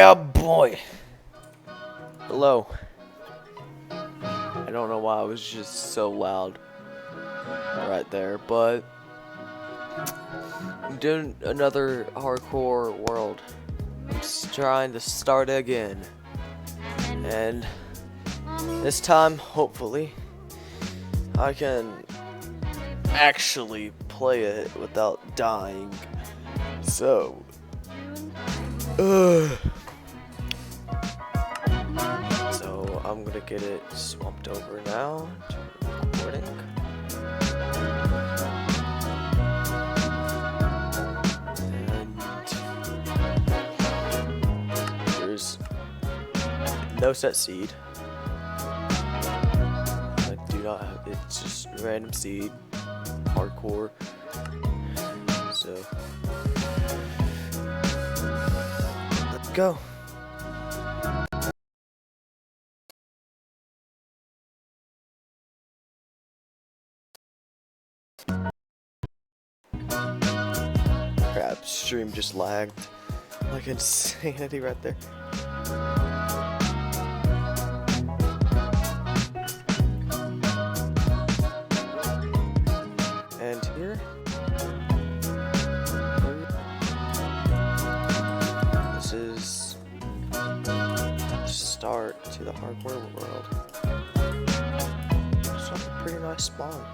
Yeah, boy. Hello. I don't know why I was just so loud right there, but I'm doing another hardcore world. I'm trying to start again. And this time, hopefully, I can actually play it without dying. So, so I'm gonna get it swapped over now to recording. And there's no set seed. I do not have, it's just random seed, hardcore. So let's go. Crap, stream just lagged like insanity right there. And here, this is the start to the hardcore world. It's a pretty nice spawn.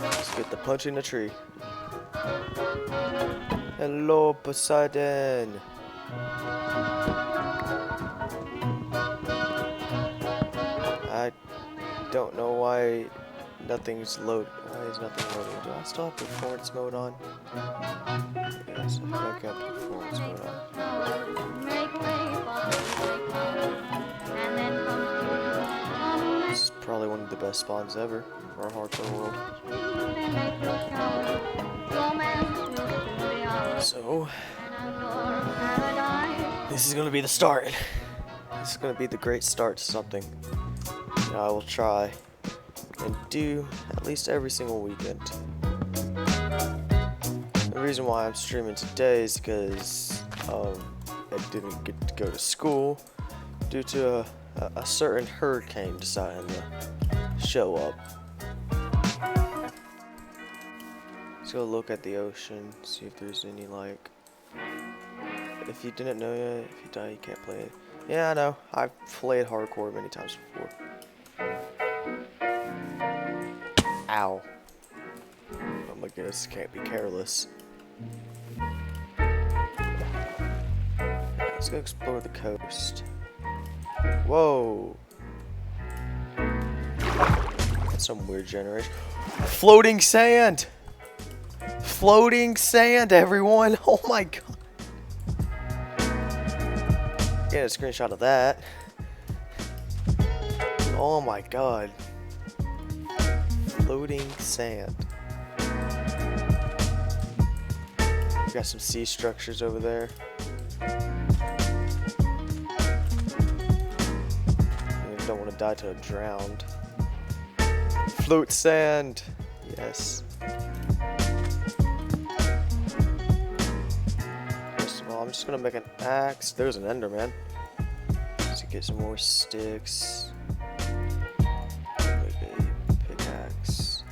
Let's get the punch in the tree. Hello, Poseidon. I don't know why nothing's load. Why is nothing loading? Do I still have performance mode on? Yes, I think I have performance mode on. This is probably one of the best spawns ever for our hardcore world. So, this is gonna be the start. This is gonna be the great start to something that I will try and do at least every single weekend. The reason why I'm streaming today is because I didn't get to go to school due to a certain hurricane deciding to show up. Let's go look at the ocean, see if there's any, like, if you didn't know yet, if you die you can't play it. Yeah, I know, I've played hardcore many times before. Ow. Oh my goodness, can't be careless. Let's go explore the coast. Whoa. That's some weird generation. Floating sand! Floating sand, everyone! Oh my god. Get a screenshot of that. Oh my god. Floating sand. We got some sea structures over there. You don't want to die to a drowned. Float sand. Yes. First of all, I'm just gonna make an axe. There's an Enderman. Let's get some more sticks. Make a pickaxe.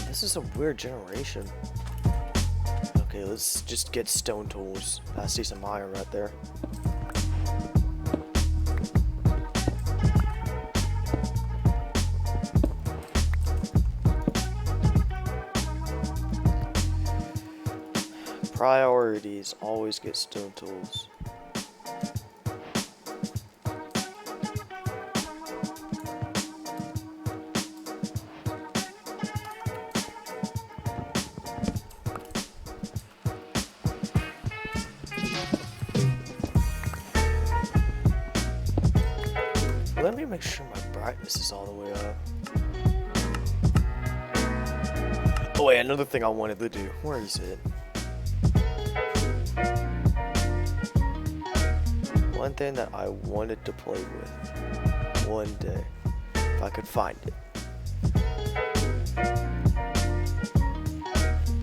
This is a weird generation. Okay, let's just get stone tools. I see some iron right there. Priorities, always get stone tools. Let me make sure my brightness is all the way up. Oh wait, another thing I wanted to do. Where is it? One thing that I wanted to play with one day, if I could find it.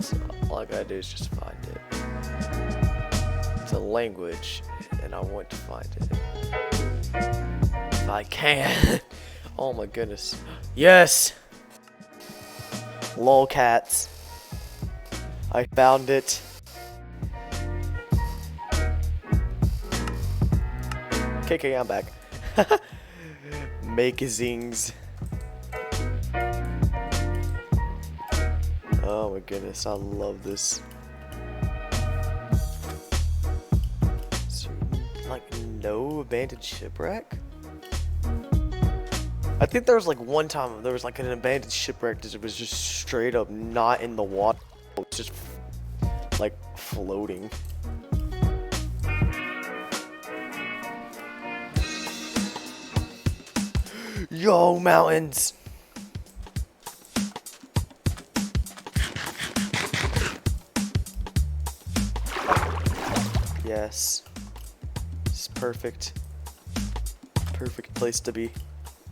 So all I gotta do is just find it. It's a language, and I want to find it. If I can. Oh my goodness. Yes! Lolcats. I found it. KK, I'm back. Magazines. Oh my goodness, I love this. So, like, no abandoned shipwreck? I think there was like one time there was like an abandoned shipwreck that was just straight up not in the water. It was just like floating. Yo, mountains! Yes. It's perfect. Perfect place to be.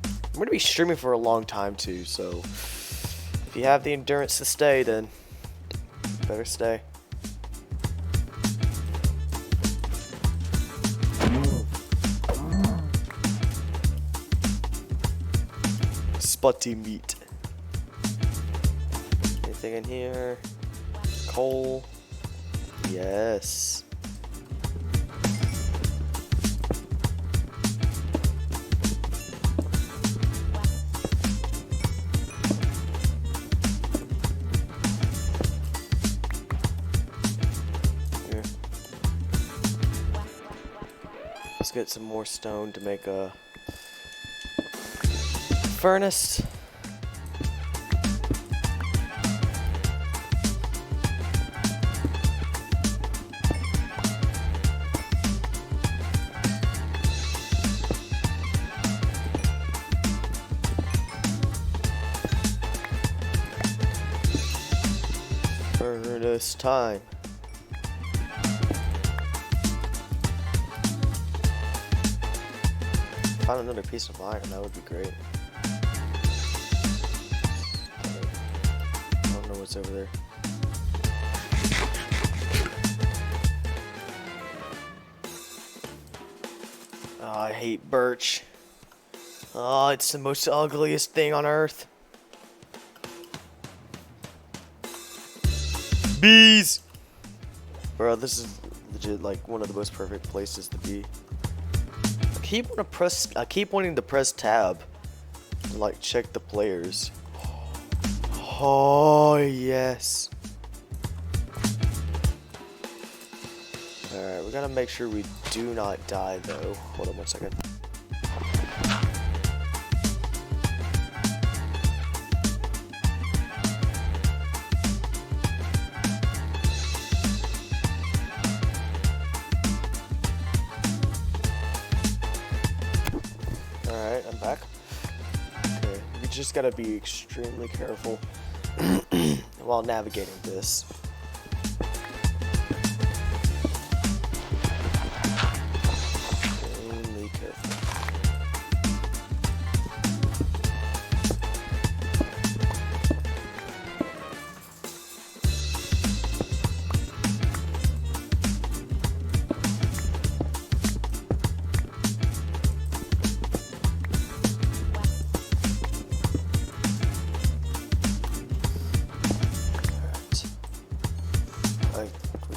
I'm gonna be streaming for a long time too, so if you have the endurance to stay, then better stay. Spotty meat. Anything in here? Coal. Yes. Here. Let's get some more stone to make a furnace. Furnace time. Find another piece of iron, that would be great. I don't know what's over there. Oh, I hate birch. Oh, it's the most ugliest thing on earth. Bees! Bro, this is legit like one of the most perfect places to be. I keep wanting to press tab and like check the players. Oh yes. Alright, we gotta make sure we do not die though. Hold on one second. just gotta be extremely careful while navigating this. Extremely careful.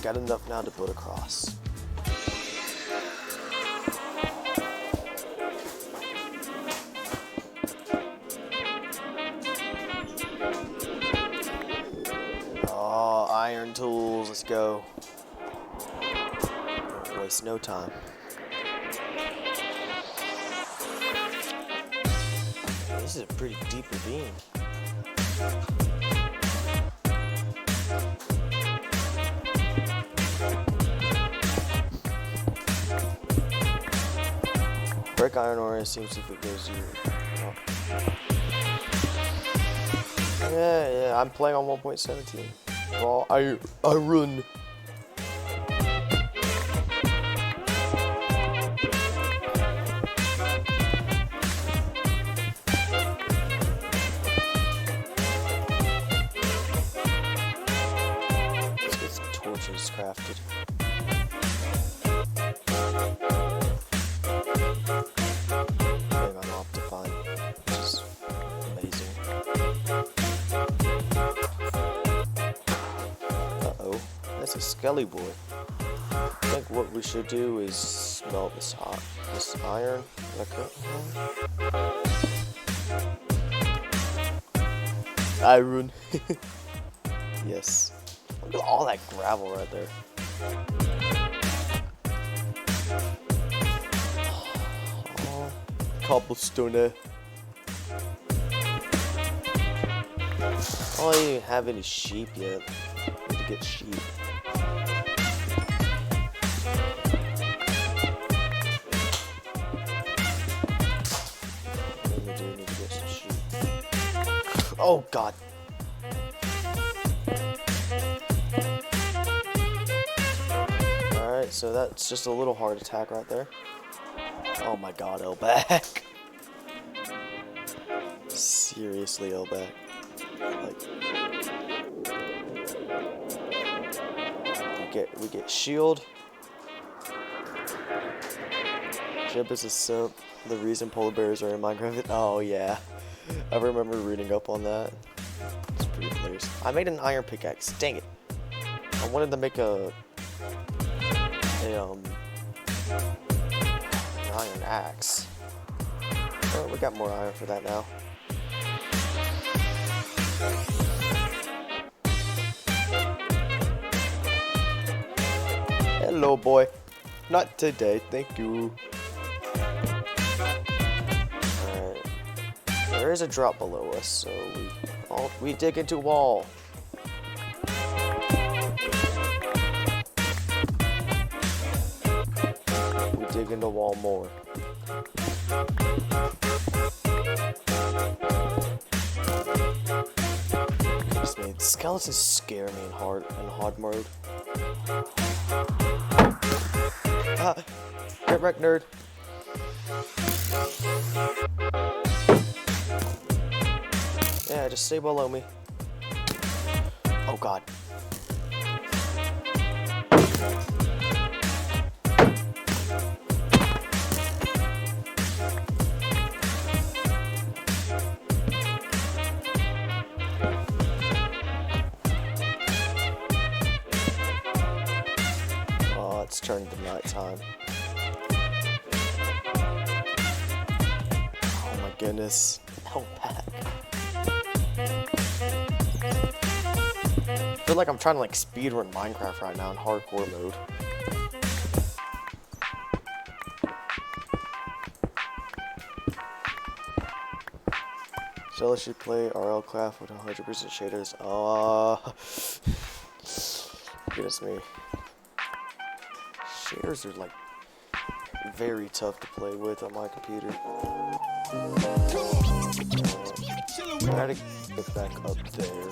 Got enough now to build across. Oh, iron tools, let's go. Don't waste no time. This is a pretty deep ravine. Brick iron ore seems if it goes you. Oh. Yeah, I'm playing on 1.17. Well, I run. Let's get some torches crafted. That's a skelly boy. I think what we should do is smelt this iron. Iron. Yes. Look at all that gravel right there. Oh, cobblestone. Oh, I don't even have any sheep yet. I need to get sheep. Oh God. Alright, so that's just a little heart attack right there. Oh my God, Elback. Seriously, Elback. Like, we get shield. Jib is a simp. The reason polar bears are in Minecraft. Oh yeah. I remember reading up on that. It's pretty hilarious. I made an iron pickaxe. Dang it. I wanted to make an iron axe. Oh, we got more iron for that now. Hello, boy. Not today, thank you. There is a drop below us, so we dig into wall. We dig into wall more. Skeletons scare me in hard mode. Ah, get wrecked, nerd. Yeah, just stay below me. Oh God. Oh, it's turning to nighttime. Oh my goodness. Elback. I feel like I'm trying to like speedrun Minecraft right now in hardcore mode. Shall she play RL Craft with 100% shaders? Goodness me. Shaders are like very tough to play with on my computer. Try to get back up there.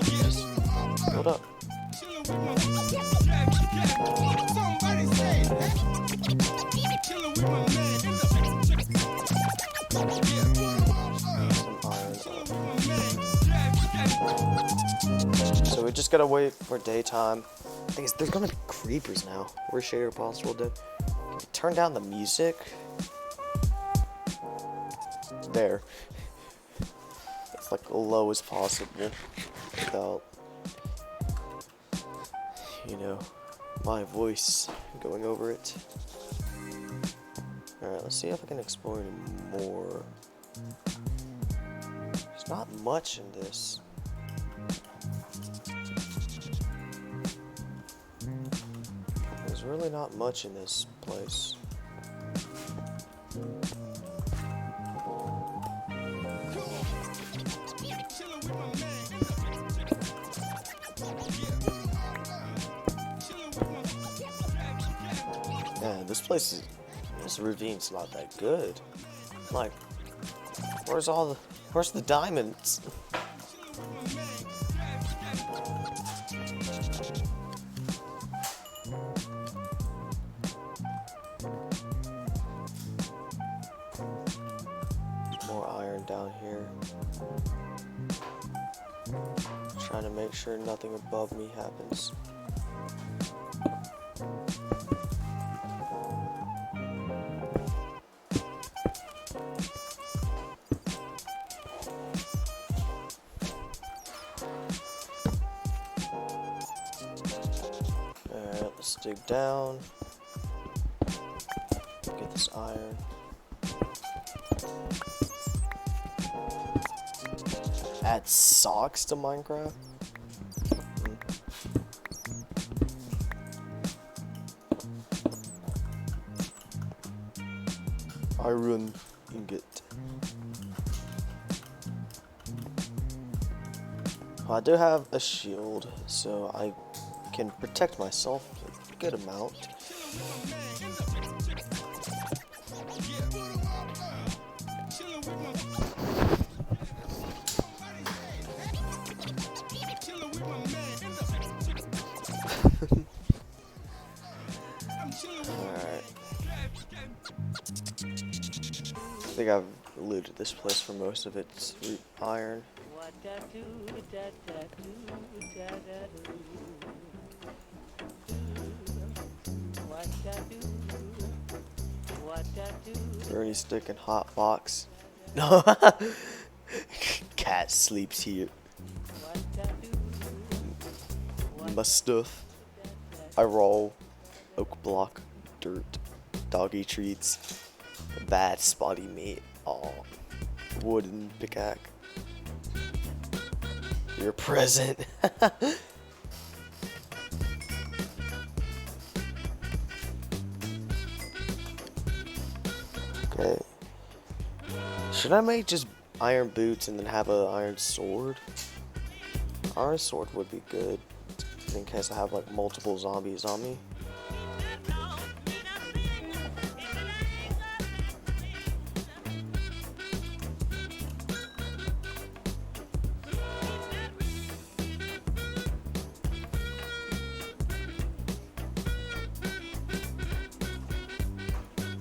Just build up. So we just gotta wait for daytime. The thing is, there's gonna be creepers now. Where's Shader Possible Dead? Turn down the music. There. It's like low as possible without, you know, my voice going over it. Alright, let's see if I can explore any more. There's not much in this. There's really not much in this place. Yeah, this ravine's not that good. Like, where's the diamonds? More iron down here. Trying to make sure nothing above me happens. Alright, let's dig down. Get this iron. Add socks to Minecraft? Iron ingot. I do have a shield, so I can protect myself a good amount. Alright. I think I've looted this place for most of its iron. Gurney stick and hot box. No. Cat sleeps here. My stuff. I roll. Oak block. Dirt. Doggy treats. Bad spotty meat. Aw. Wooden pickaxe. Your present. Okay. Should I make just iron boots and then have an iron sword? Iron sword would be good in case I have like multiple zombies on me.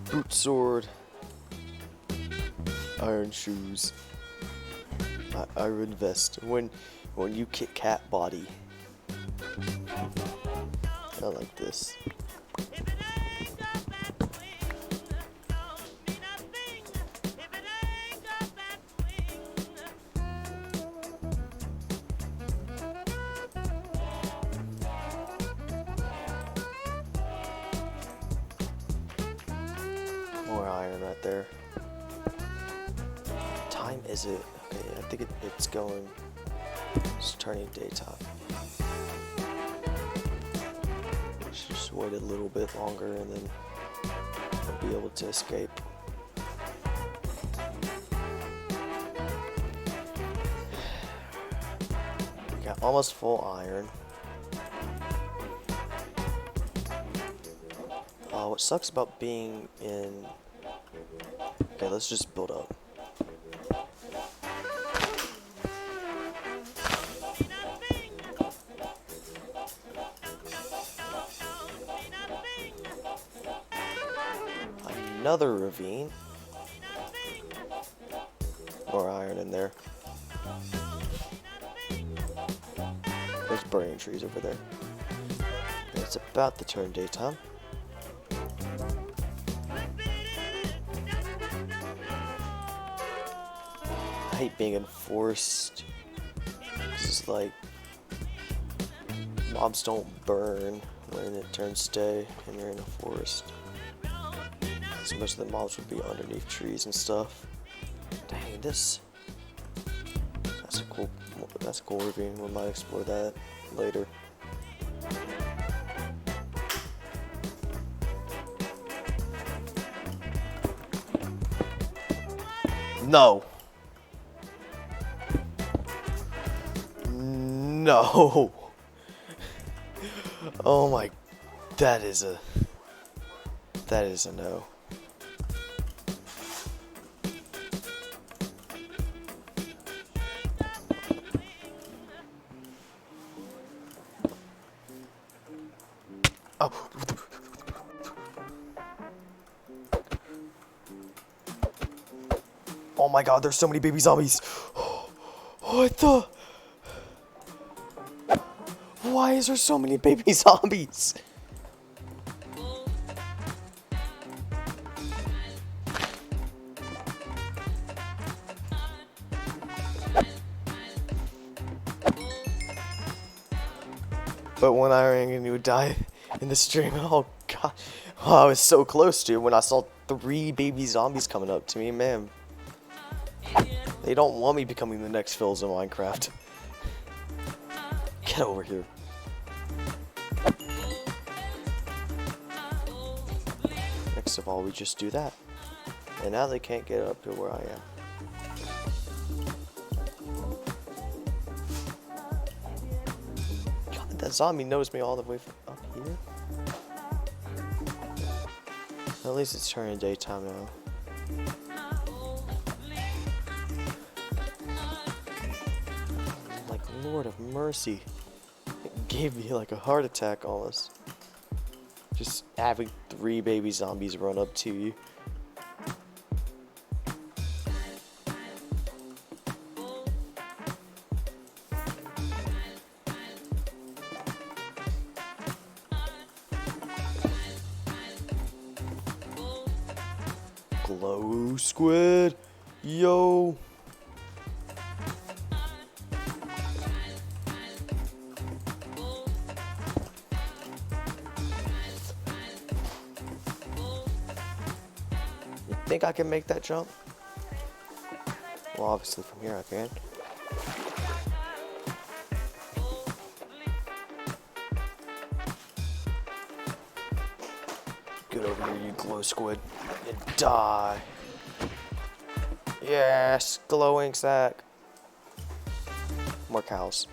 Boot sword, iron shoes, iron vest. When you kick cat body, I like this. More iron right there. What time is it? Okay, I think it's going. It's turning daytime. Just wait a little bit longer and then I'll be able to escape. We got almost full iron. What sucks about being in... Okay, let's just build up. another ravine. More iron in there. There's burning trees over there. It's about to turn daytime. I hate being enforced. It's like mobs don't burn when it turns day and you're in a forest. So most of the mobs would be underneath trees and stuff. Dang, that's a cool ravine. We might explore that later. No. No. Oh my, that is a no. Oh. Oh my god, there's so many baby zombies. What the? Why is there so many baby zombies? But when I rang and you would die in the stream, oh god. Oh, I was so close to when I saw 3 baby zombies coming up to me, man. They don't want me becoming the next Phils in Minecraft. Get over here. Next of all, we just do that. And now they can't get up to where I am. God, that zombie knows me all the way from up here. At least it's turning daytime now. Like, Lord of mercy. It gave me like a heart attack almost. Just having 3 baby zombies run up to you. Glow squid, yo. You think I can make that jump? Well, obviously from here I can. Get over here, you glow squid, and die. Yes, glowing sack. More cows.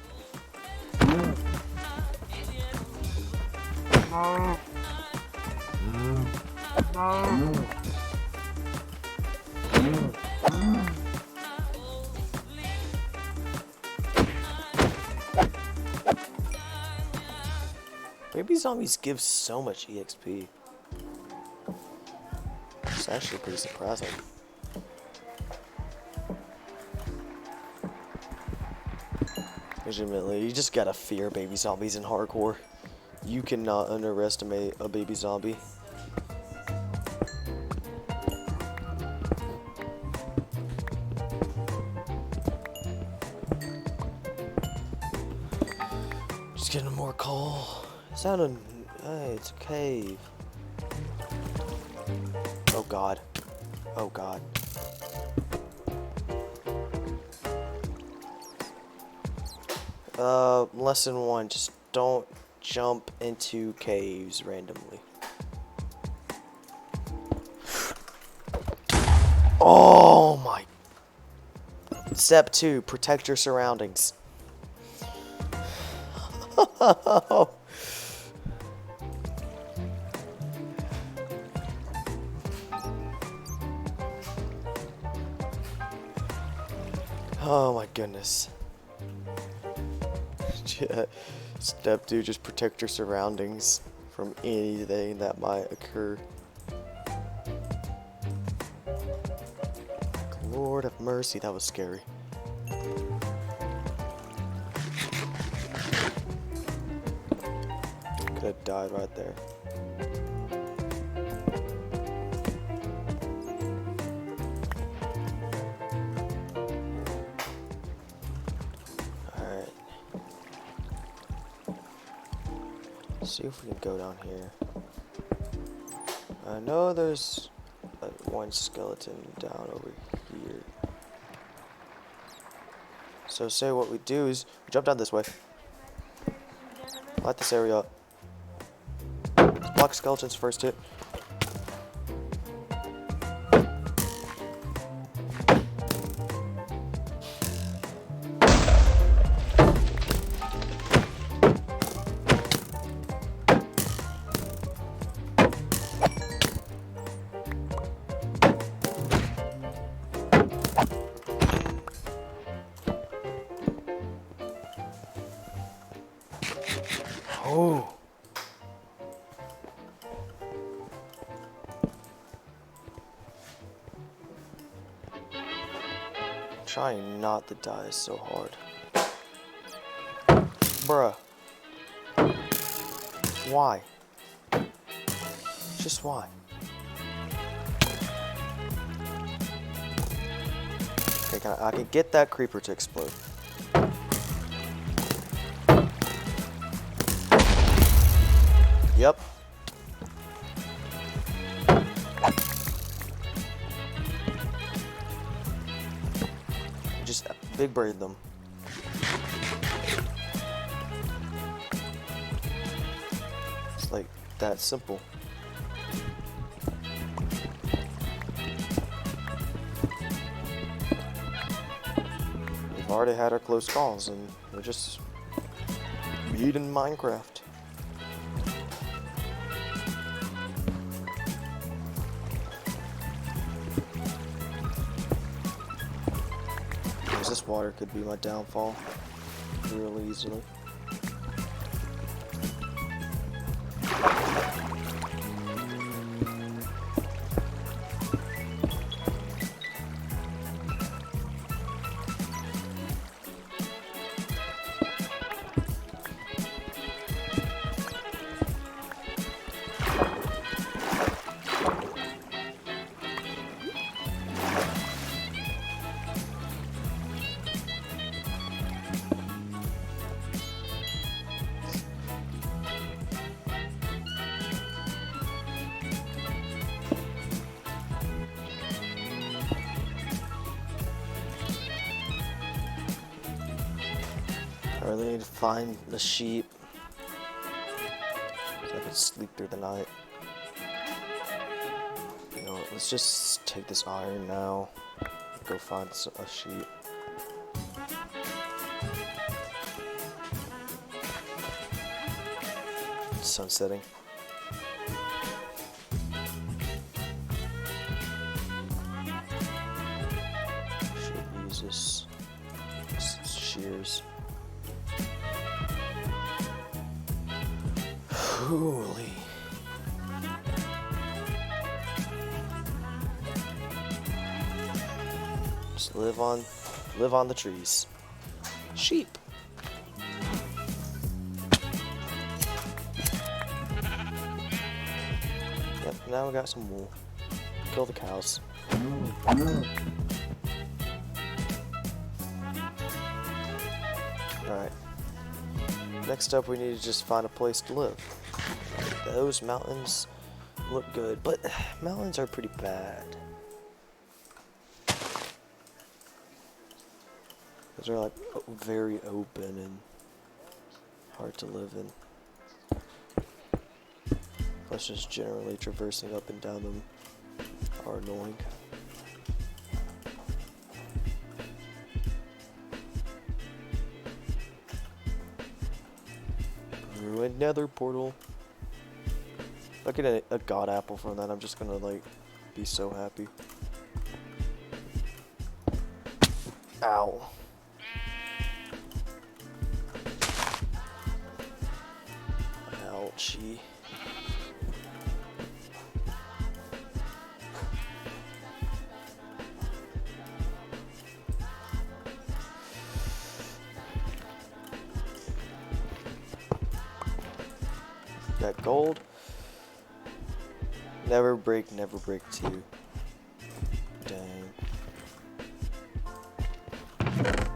Baby zombies give so much EXP. It's actually pretty surprising. Legitimately, you just gotta fear baby zombies in hardcore. You cannot underestimate a baby zombie. Just getting more coal. Is that a... Hey, it's a cave. Oh god. Oh god. Lesson 1, just don't jump into caves randomly. Oh my. Step 2, protect your surroundings. Oh my goodness. Step 2, just protect your surroundings from anything that might occur. Lord have mercy, that was scary. Could have died right there. Alright. See if we can go down here. I know there's one skeleton down over here. So say what we do is we jump down this way. Light this area up. Let's block skeletons first hit. Oh. Trying not to die so hard. Bruh. Why? Just why? Okay, I can get that creeper to explode. Yep. Just big braid them. It's like that simple. We've already had our close calls and we're just beating Minecraft. This water could be my downfall really easily. I really need to find the sheep so I can sleep through the night. You know what, let's just take this iron now. Go find a sheep. Sun setting. Should use this shears. Holy. Just live on the trees. Sheep. Yep, now we got some wool. Kill the cows. Alright. Next up, we need to just find a place to live. Those mountains look good, but mountains are pretty bad. Those are like very open and hard to live in. Plus just generally traversing up and down them are annoying. Ruined nether portal. If I get a god apple from that, I'm just gonna like be so happy. Ow. Ouchie. Got gold. Never break 2. Dang.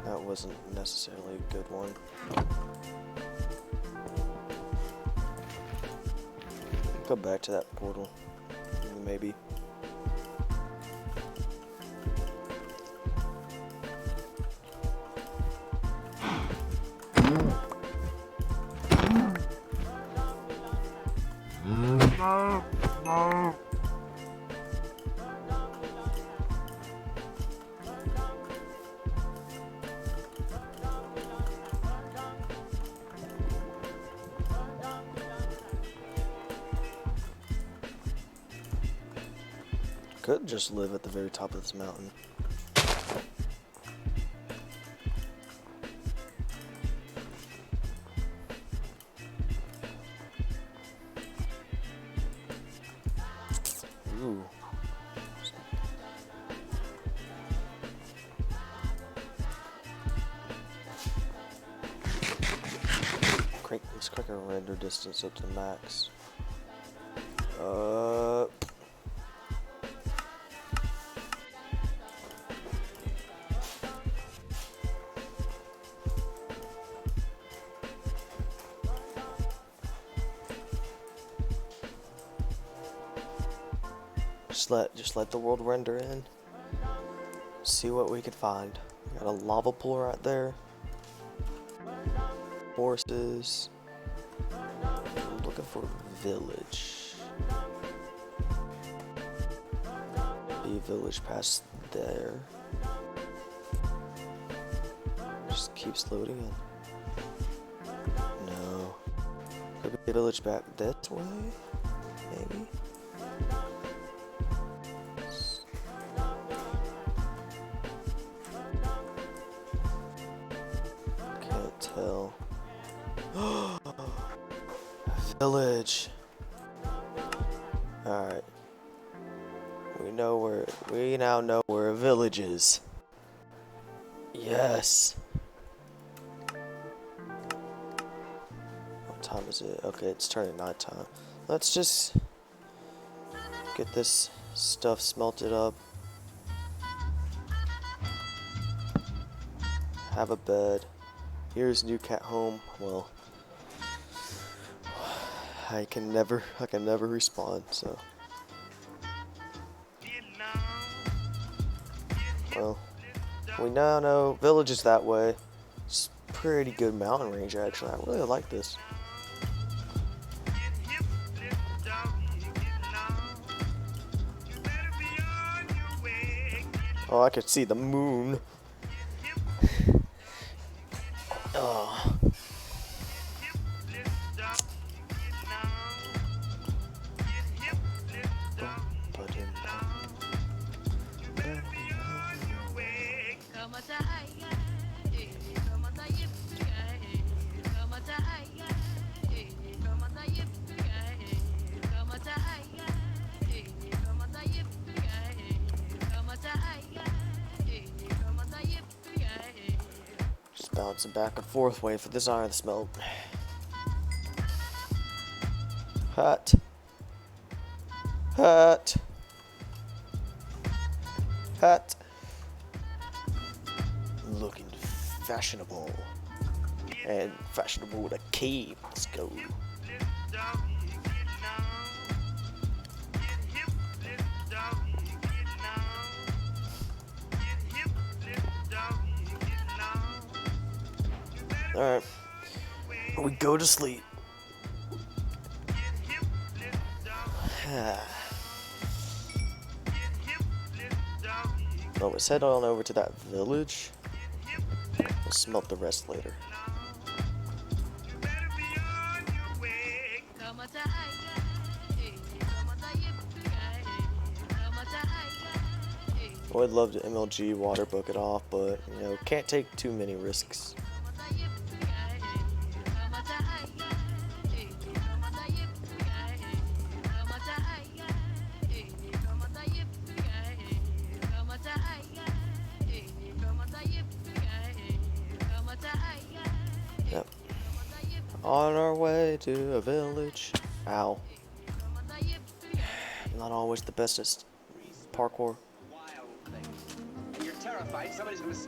That wasn't necessarily a good one. Go back to that portal. Maybe. Could just live at the very top of this mountain. Ooh. Let's crank our render distance up to the max. Just let the world render in. See what we can find. We got a lava pool right there. Horses. I'm looking for a village. Be a village past there. Just keeps loading in. No. Could be a village back this way? Maybe? Can't tell. Village. Alright. We now know where a village is. Yes. What time is it? Okay, it's turning night time. Let's just get this stuff smelted up. Have a bed. Here's New Cat home. Well, I can never respawn, so. Well, we now know village is that way. It's pretty good mountain range, actually. I really like this. Oh, I could see the moon. Oh. Bouncing back and forth, waiting for this iron to smelt. Hot. Hot. Hot. Looking fashionable. And fashionable with a K. Let's go. Alright, we go to sleep. Well, let's head on over to that village. We'll smelt the rest later. I would love to MLG water book it off, but you know, can't take too many risks. Yep. On our way to a village. Ow. Not always the bestest parkour.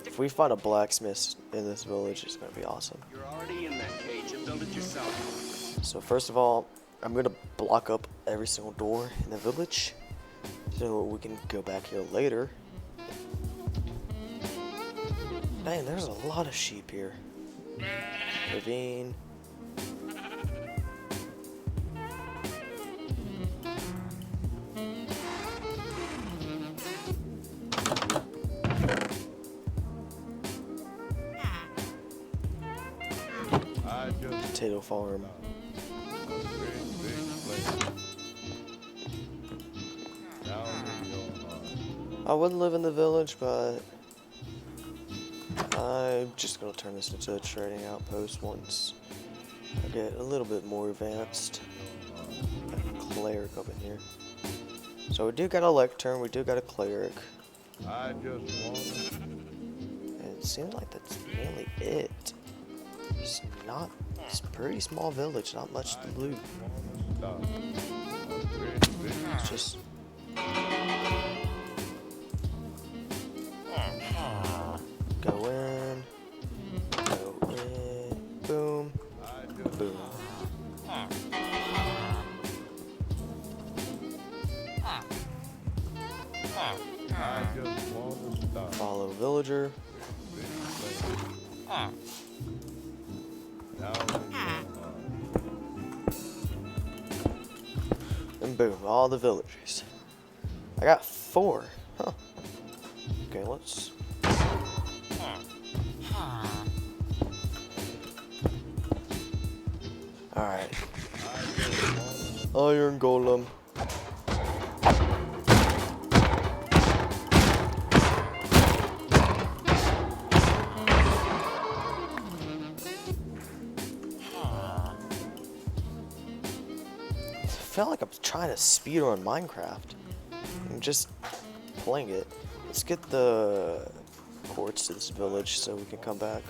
If we find a blacksmith in this village, it's gonna be awesome. You're already in that cage. You built it yourself. So first of all, I'm gonna block up every single door in the village, so we can go back here later. Dang, there's a lot of sheep here. Ravine. Potato farm. I would live in the village, but I'm just gonna turn this into a trading outpost once I get a little bit more advanced. Got a cleric up in here. So we do got a lectern, we do got a cleric. I just want And it seems like that's mainly it. It's a pretty small village, not much to loot. It's just go in, boom, boom. Follow villager. And boom, all the villagers. I got 4. Huh. Okay, let's. Alright. Iron Golem. I feel like I'm trying to speedrun Minecraft. I'm just playing it. Let's get the quartz to this village so we can come back.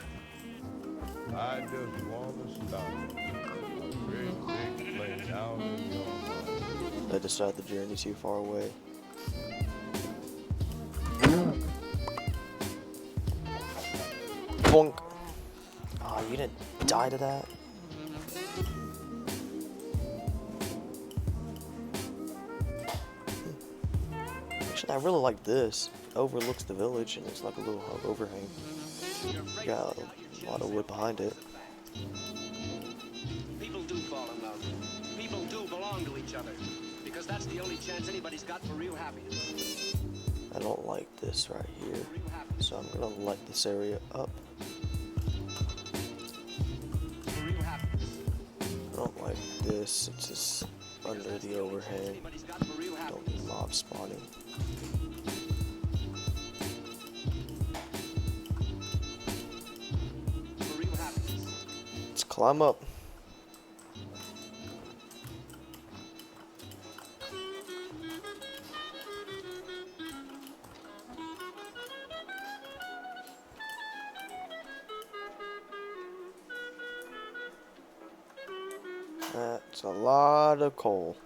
I just want to stop a great big place down in your heart. I decided the journey too far away. Bonk. Oh, you didn't die to that? Actually, I really like this. Overlooks the village and it's like a little overhang. Got a lot of wood behind it. People do fall in love. People do belong to each other. Because that's the only chance anybody's got for real happiness. I don't like this right here. So I'm gonna light this area up. For real happiness. I don't like this. It's just under the overhang. Anybody's got for real Don't happiness. need mob spawning. For real happiness. Let's climb up. That's a lot of coal.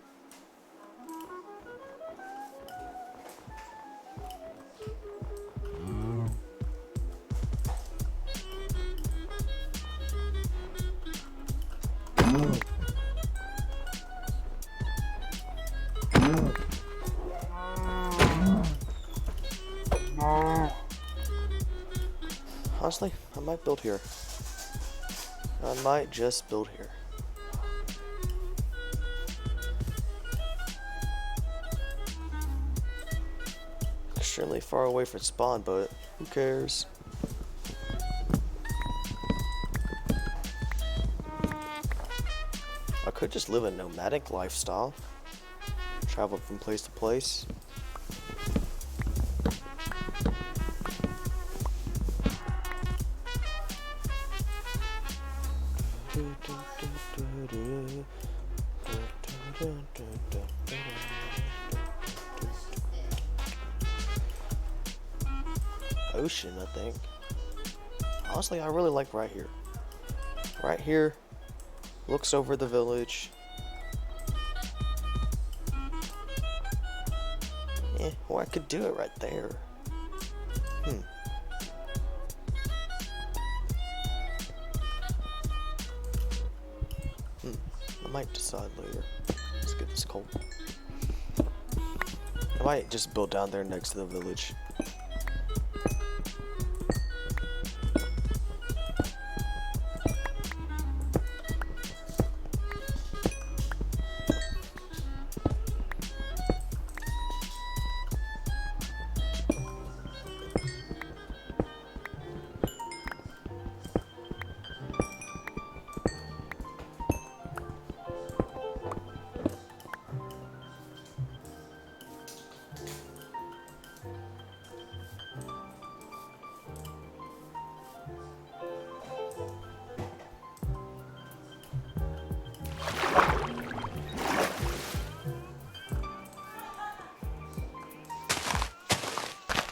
Honestly, I might build here. I might just build here. Extremely far away from spawn, but who cares? I could just live a nomadic lifestyle. Travel from place to place. Ocean, I think. Honestly, I really like right here. Right here, looks over the village. Or I could do it right there. I might decide later. Let's get this coal. I might just build down there next to the village.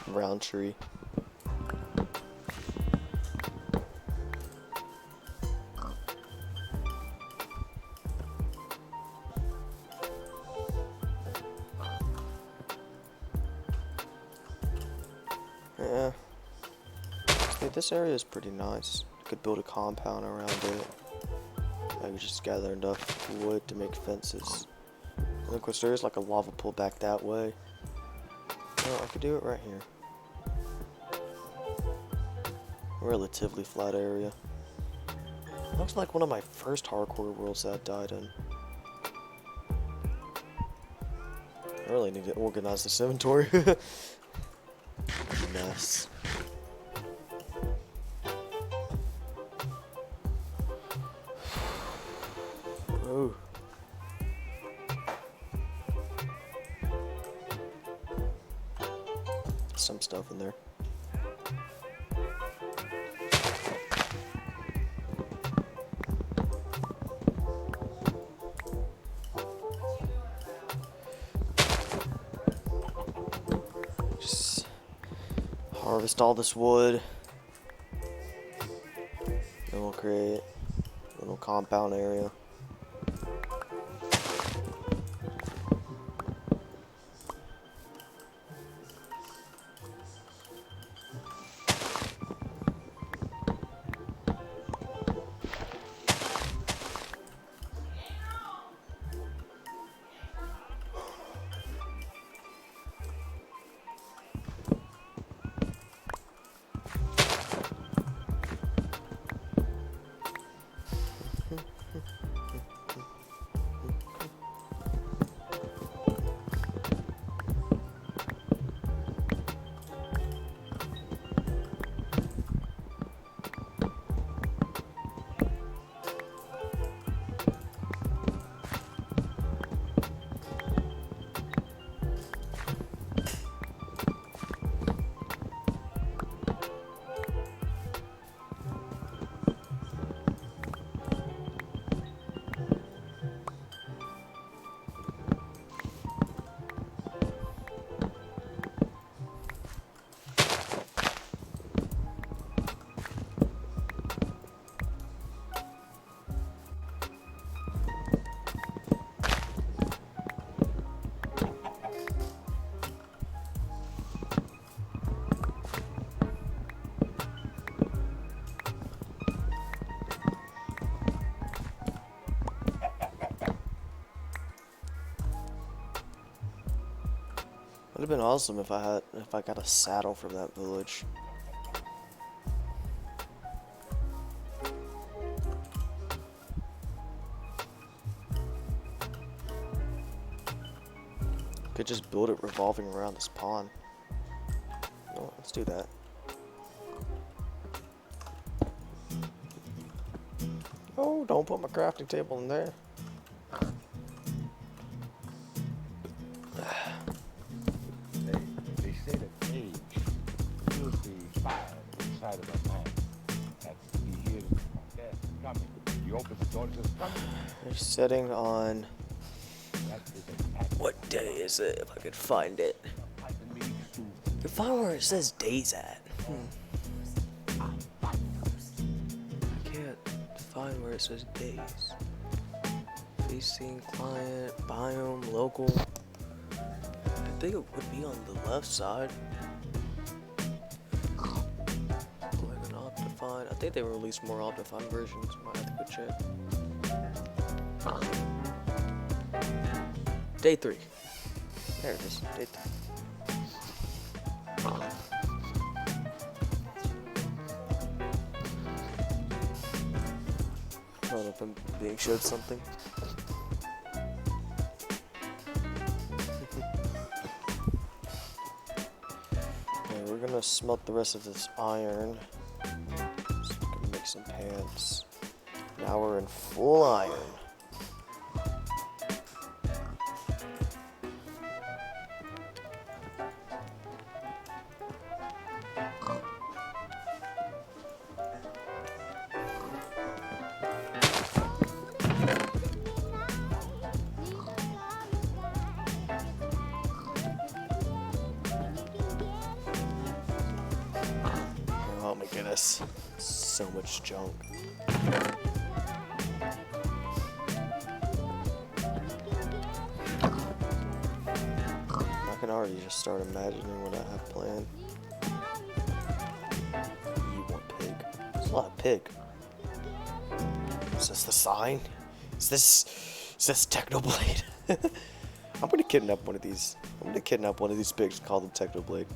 Roundtree. Yeah. Hey, this area is pretty nice. Could build a compound around it. I could just gather enough wood to make fences. And of course there is like a lava pool back that way. Oh, I could do it right here. Relatively flat area. Looks like one of my first hardcore worlds that I died in. I really need to organize this inventory. Mess. Oh. Some stuff in there. Just harvest all this wood. Then we'll create a little compound area. Would have been awesome if I got a saddle from that village. Could just build it revolving around this pond. Oh, let's do that. Oh, don't put my crafting table in there. They say that age feels the fire inside of a man. That's he hears death coming. He opens the door and says, "Come." They're sitting on. That is an act. What day is it? If I could find it. Could find where it says days at. I can't find where it says days. Facing client, biome, local. think it would be on the left side. Like an Optifine. I think they released more Optifine versions. Might have to go check. Day 3. There it is. Day 3. I don't know if I'm being showed something. Okay, we're gonna smelt the rest of this iron so we can make some pants. Now we're in full iron. Oh my goodness, so much junk. I can already just start imagining what I have planned. You want pig? There's a lot of pig. Is this the sign? Is this Technoblade? I'm gonna kidnap one of these. I'm gonna kidnap one of these pigs and call them Technoblade.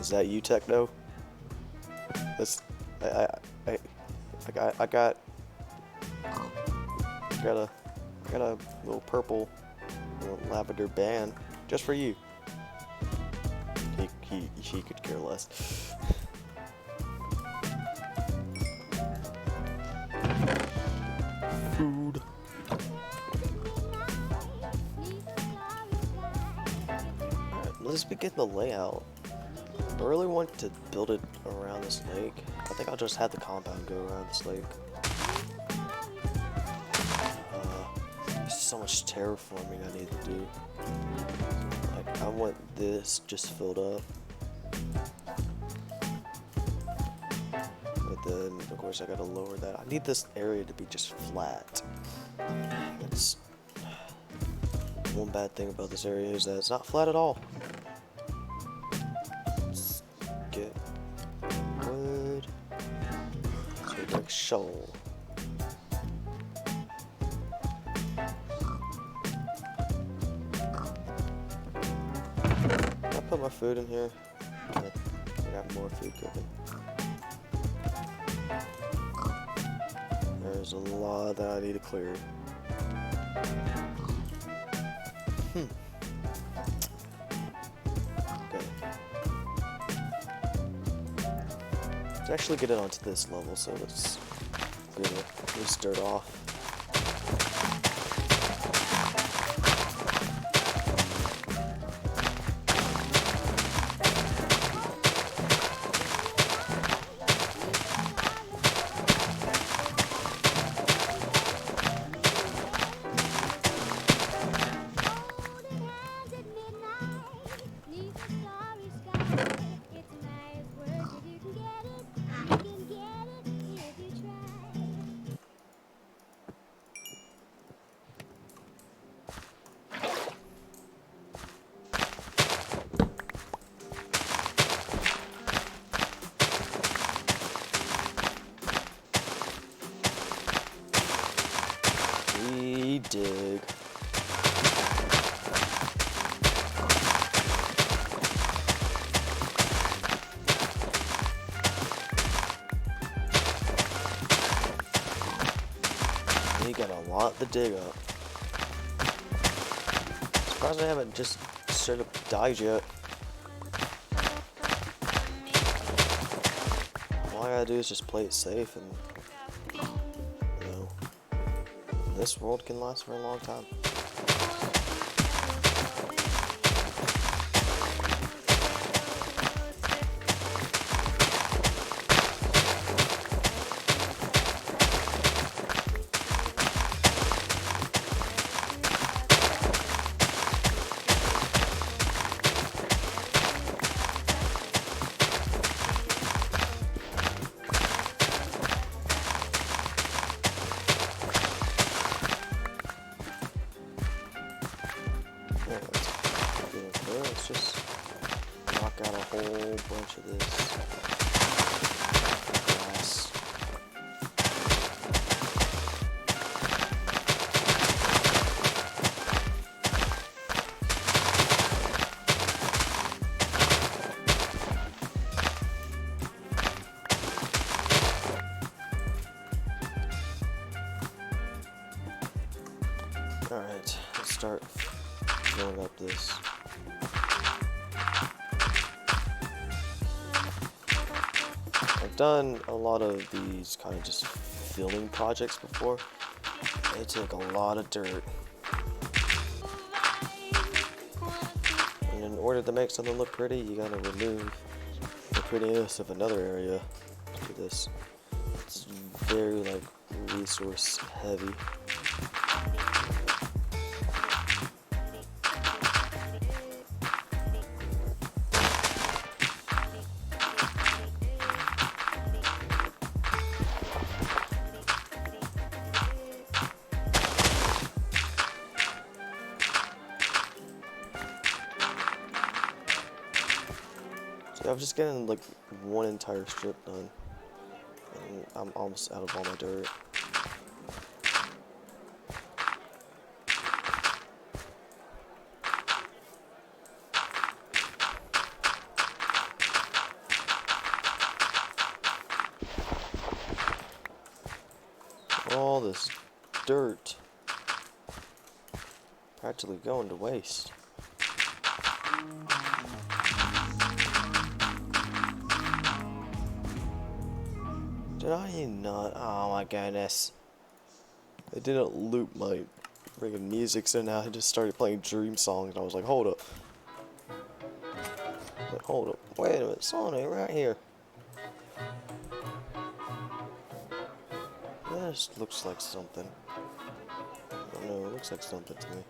Is that you, Techno? That's I got a little purple, lavender band just for you. He could care less. Food. Alright, let's begin the layout. I really want to build it around this lake. I think I'll just have the compound go around this lake. There's so much terraforming I need to do. Like, I want this just filled up. But then, of course, I gotta lower that. I need this area to be just flat. That's one bad thing about this area is that it's not flat at all. Get wood. So like shoal. I put my food in here. I got more food cooking. There's a lot that I need to clear. Okay. Let's actually get it onto this level, so let's start off. Dig. You got a lot to dig up. Surprised I haven't just straight up died yet. All I gotta do is just play it safe and this world can last for a long time. just knock out a whole bunch of this grass. Alright, let's start filling up this. I've done a lot of these kind of just filling projects before. They take a lot of dirt. And in order to make something look pretty, you gotta remove the prettiness of another area to do this. It's very like resource heavy. So I'm just getting like one entire strip done, and I'm almost out of all my dirt. All this dirt practically going to waste. Did I not? Oh my goodness. It didn't loop my friggin' music, so now I just started playing Dream Song, and I was like, hold up. Like, hold up. Wait a minute, Sonic, right here. This looks like something. I don't know, it looks like something to me.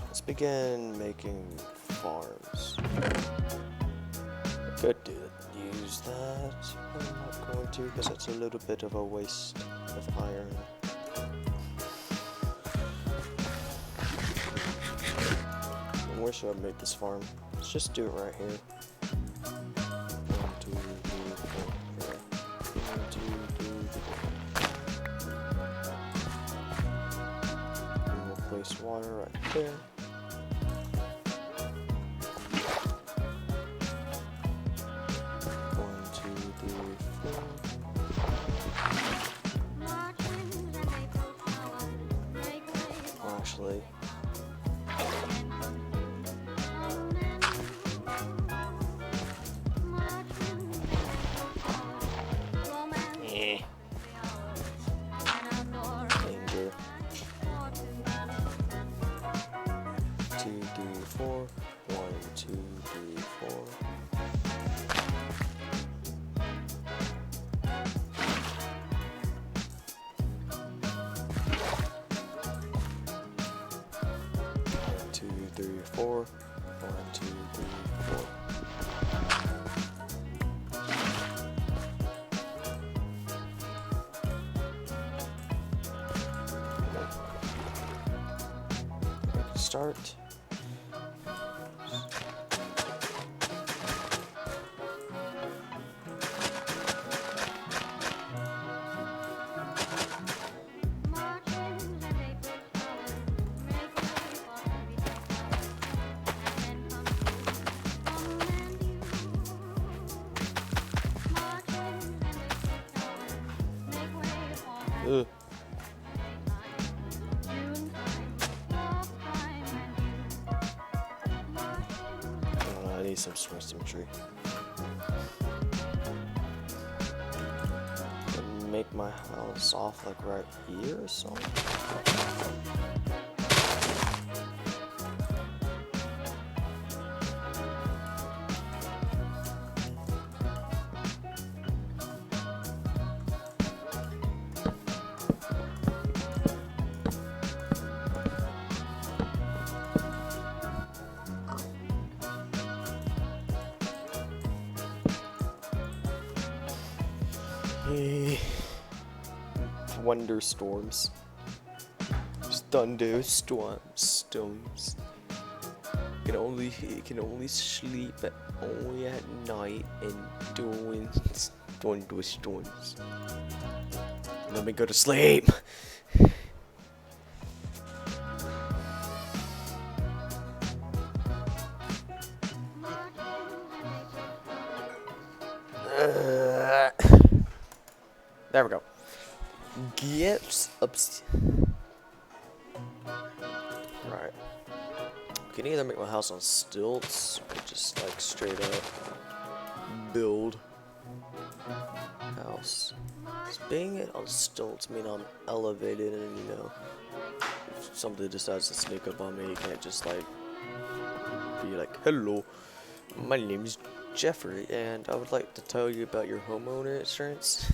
Let's begin making farms. I could use that, but I'm not going to because it's a little bit of a waste of iron. And where should I make this farm? Let's just do it right here. 1, 2, 3, 4. Yeah. 1, 2, 3, 4. And we'll place water right there. Actually, danger. 2, 3, 4. 1, 2, 3, 4. Three, 4. 1, 2, 3, 4. Start. Ugh. I need some symmetry. Make my house off like right here or something. Wonder storms. Just thunderstorms. Can only sleep only at night and during thunderstorms. Let me go to sleep. There we go. Gifts Right. I can either make my house on stilts or just like straight up build house. 'Cause being it on stilts mean I'm elevated, and you know, if somebody decides to sneak up on me, you can't just like be like, hello, my name is Jeffrey, and I would like to tell you about your homeowner insurance.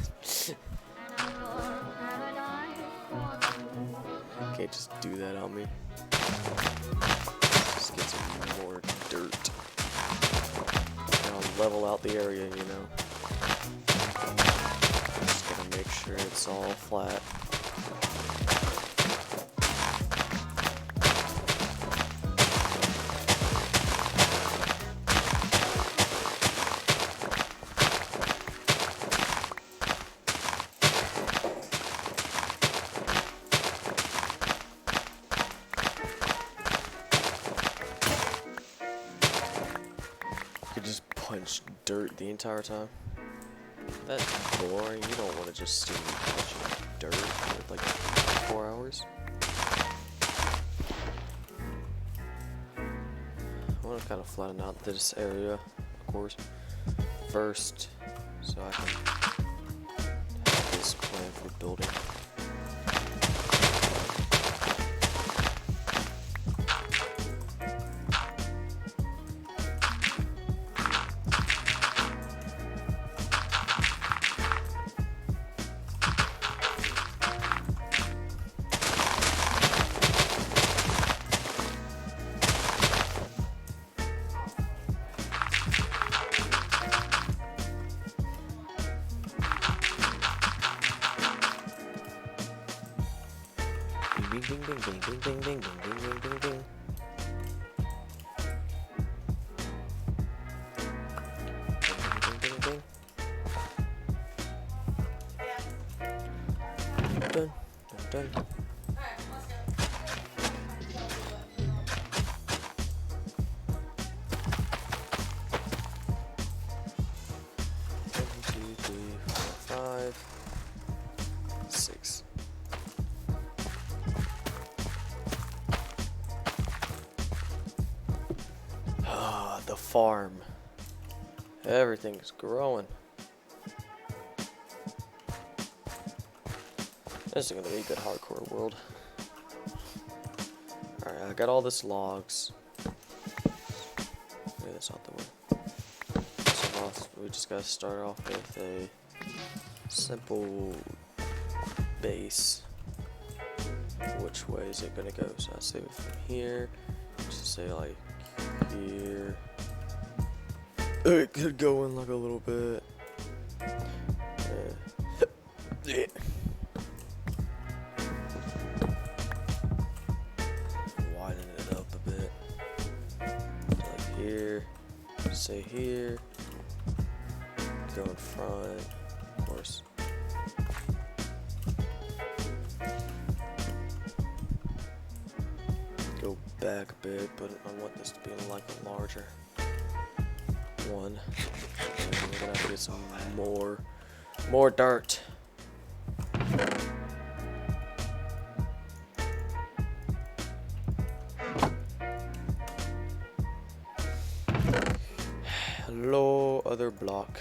Can't just do that on me. Just get some more dirt. And I'll level out the area, you know. Just gotta make sure it's all flat. Just punch dirt the entire time. That's boring. You don't want to just see me punching dirt for like 4 hours. I want to kind of flatten out this area, of course, first, so I can have this plan for building. Ding ding ding ding ding ding ding ding ding ding ding. Ding ding ding. Dun dun dun. The farm. Everything's growing. This is gonna be a good hardcore world. Alright, I got all this logs. Get this out the way. So we just gotta start off with a simple base. Which way is it gonna go? So I say from here, just say like here. It could go in like a little bit. Widen it up a bit. Like here. Say here. Go in front, of course. Go back a bit, but I want this to be like a larger one. And we're gonna have to get some more dirt. Hello, other block.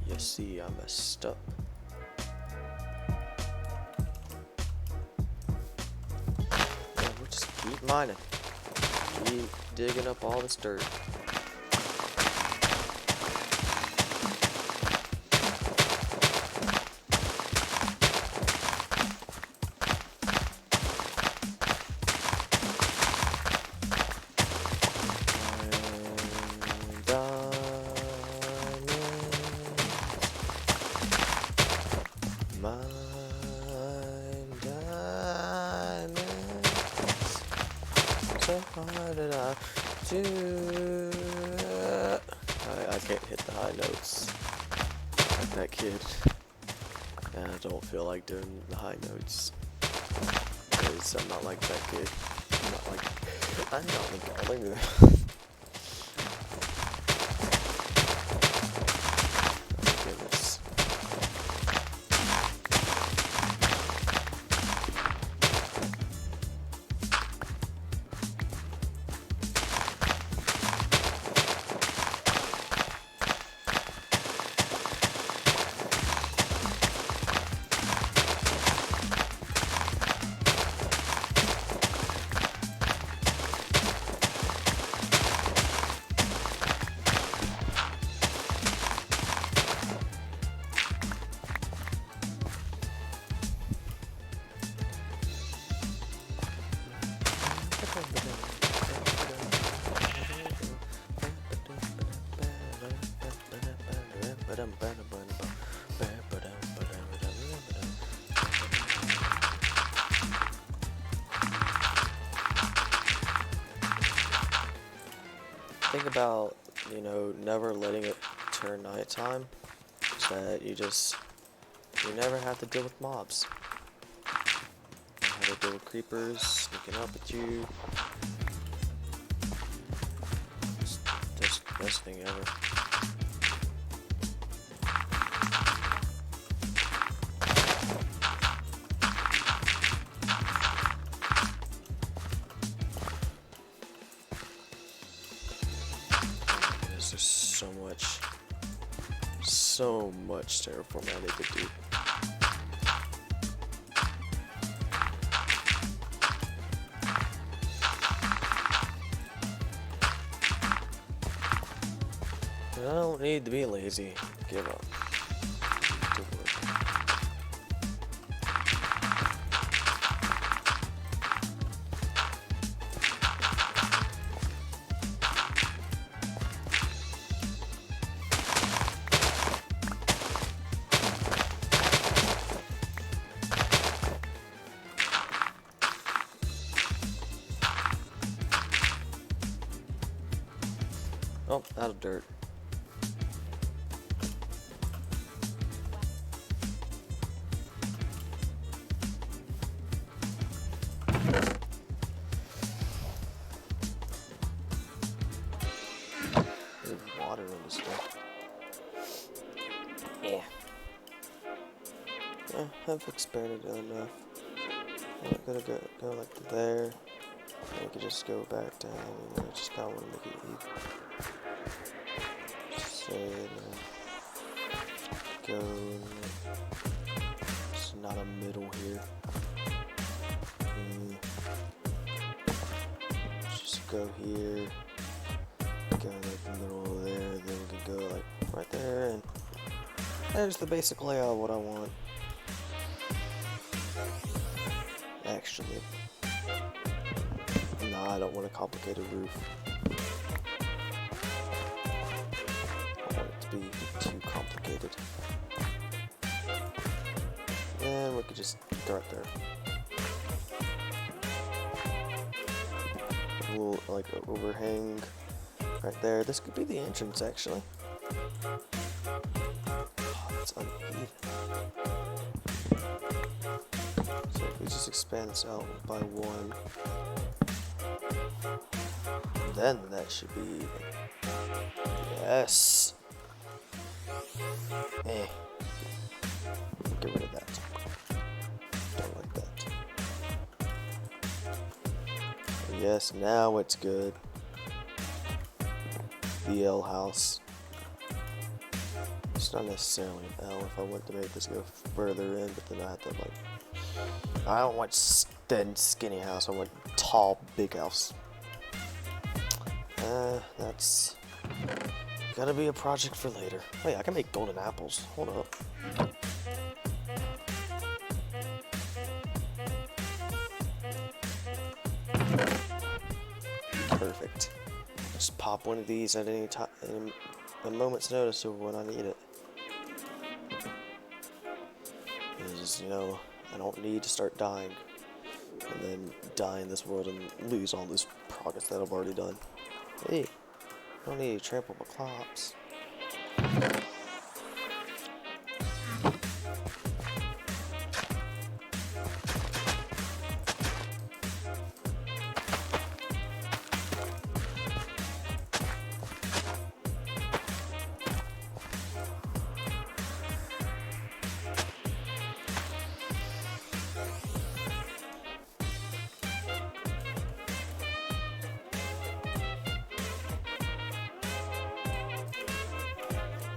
You see, I messed up. Keep mining. Keep digging up all this dirt. What did I do? I can't hit the high notes like that kid. And I don't feel like doing the high notes. Because I'm not like that kid. I'm not like... I'm not like that. Oh, goodness. Think about, you know, never letting it turn nighttime, so that you never have to deal with mobs. You have to deal with creepers sneaking up at you. It's just the best thing ever. There's so much terraforming I need to do. But I don't need to be lazy. Give up. Do work. Oh, out of dirt. There's water in this stuff. Yeah. I've expanded it enough. I'm not gonna go like there. I could just go back down, and I just kind of want to make it even. Say, go. It's not a middle here. Just go here. Go like the middle of there. Then we can go like right there, and there's the basic layout of what I want. Actually. No, I don't want a complicated roof. I want it to be too complicated. And we could just start there. A little like overhang right there. This could be the entrance actually. Oh, that's uneven. So if we just expand this out by one, then that should be even. Yes. Get rid of that. Don't like that. Yes, now it's good. The L house. It's not necessarily an L if I want to make this go further in, but then I have to like. I don't want thin, skinny house. I want tall, big house. That's gotta be a project for later. Wait, I can make golden apples. Hold up. Perfect. Just pop one of these at any time, in a moment's notice of when I need it. Because, you know, I don't need to start dying and then die in this world and lose all this progress that I've already done. Hey, don't need to trample my clops.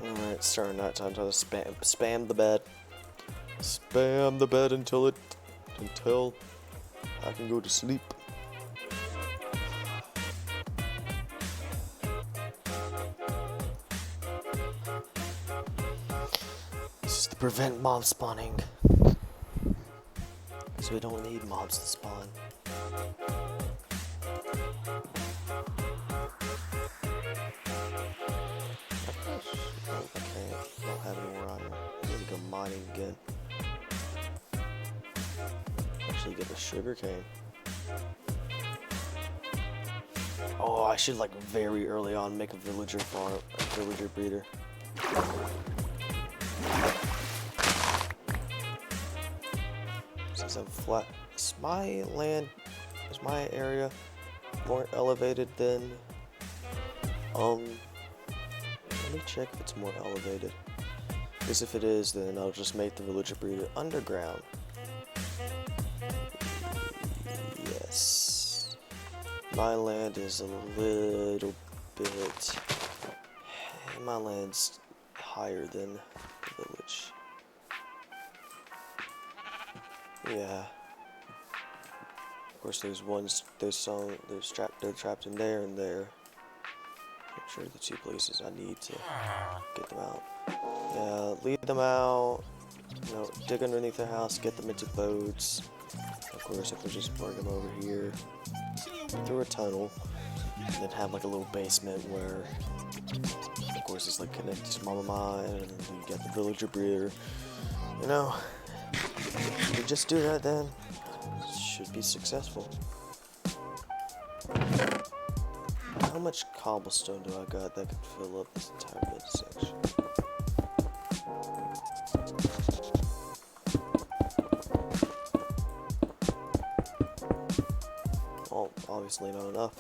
Alright, it's starting night time to spam the bed. Spam the bed until I can go to sleep. This is to prevent mob spawning. Because we don't need mobs to spawn. I don't have any more iron. I need to go mining again. Actually get the sugar cane. Oh, I should like very early on make a villager farm, a villager breeder. Since I'm flat, is my land, is my area more elevated than, let me check if it's more elevated. Because if it is, then I'll just make the villager breeder underground. Yes. My land is a little bit, my land's higher than the village. Yeah. Of course, there's ones, they're trapped in there and there. I'm sure the two places I need to get them out. Yeah, lead them out. You know, dig underneath their house, get them into boats. Of course, if we just bring them over here through a tunnel, and then have like a little basement where, of course, it's like connected to Mama Mine, and then we get the villager breeder. You know, if we just do that, then it should be successful. How much cobblestone do I got that could fill up this entire midsection? Well, obviously not enough.